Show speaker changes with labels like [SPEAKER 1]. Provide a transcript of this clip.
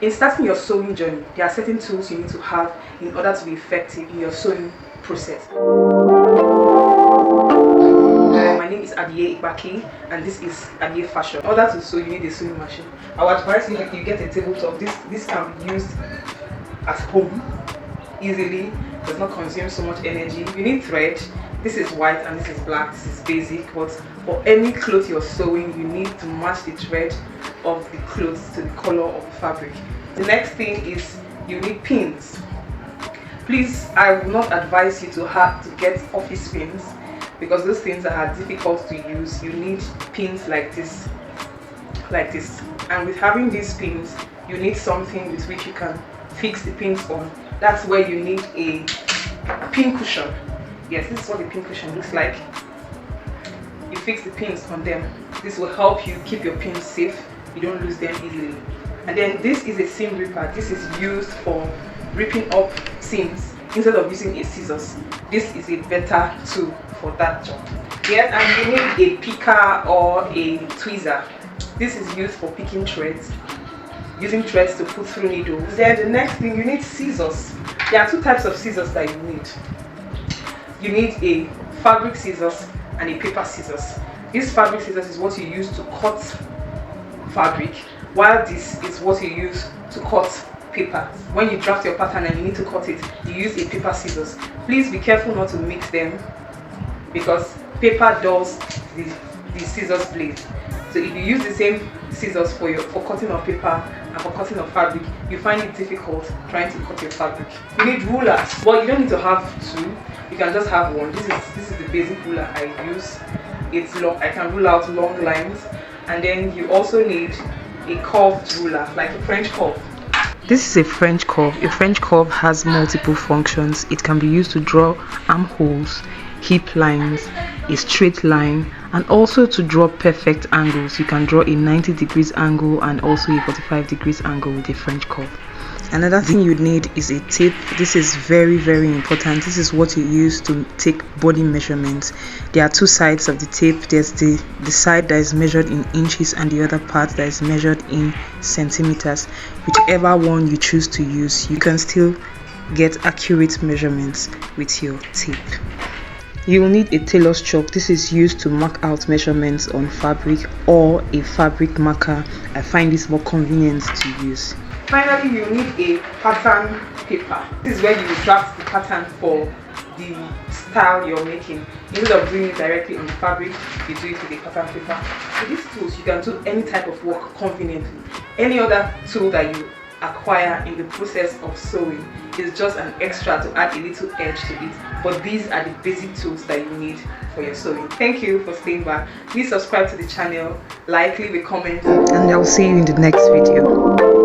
[SPEAKER 1] In starting your sewing journey, there are certain tools you need to have in order to be effective in your sewing process. My name is Adiye Ibaki, and this is Adiye Fashion. In order to sew, you need a sewing machine. I would advise you get a tabletop. This can be used at home easily, does not consume so much energy. You need thread. This is white and this is black. This is basic, but for any cloth you're sewing, you need to match the thread of the clothes to the color of the fabric. The next thing is you need pins. Please, I will not advise you to get office pins, because those things are difficult to use. You need pins like this. And with having these pins, you need something with which you can fix the pins on. That's where you need a pin cushion. Yes, this is what the pin cushion looks like. You fix the pins on them. This will help you keep your pins safe. You don't lose them easily. And then this is a seam ripper. This is used for ripping up seams instead of using a scissors. This is a better tool for that job. Yes, and you need a picker or a tweezer. This is used for picking threads, using threads to put through needles. Then the next thing, you need scissors. There are two types of scissors that you need. You need a fabric scissors and a paper scissors. This fabric scissors is what you use to cut fabric, while this is what you use to cut paper. When you draft your pattern and you need to cut it, you use a paper scissors. Please be careful not to mix them, because paper dulls the scissors blade. So if you use the same scissors for cutting of paper and for cutting of fabric, you find it difficult trying to cut your fabric. You need rulers. Well, you don't need to have two. You can just have one. This is the basic ruler I use. It's long. I can rule out long lines. And then you also need a curved ruler, like a French curve. This is a French curve. A French curve has multiple functions. It can be used to draw armholes, hip lines, a straight line, and also to draw perfect angles. You can draw a 90 degrees angle and also a 45 degrees angle with a French curve. Another thing you need is a tape. This is very, very important. This is what you use to take body measurements. There are two sides of the tape. There's the side that is measured in inches and the other part that is measured in centimeters. Whichever one you choose to use, you can still get accurate measurements with your tape. You will need a tailor's chalk. This is used to mark out measurements on fabric, or a fabric marker. I find this more convenient to use. Finally, you need a pattern paper. This is where you will draft the pattern for the style you're making. Instead of doing it directly on the fabric, you do it with a pattern paper. With these tools, you can do any type of work conveniently. Any other tool that you acquire in the process of sewing is just an extra to add a little edge to it, but these are the basic tools that you need for your sewing. Thank you for staying back. Please subscribe to the channel, like, leave a comment, and I'll see you in the next video.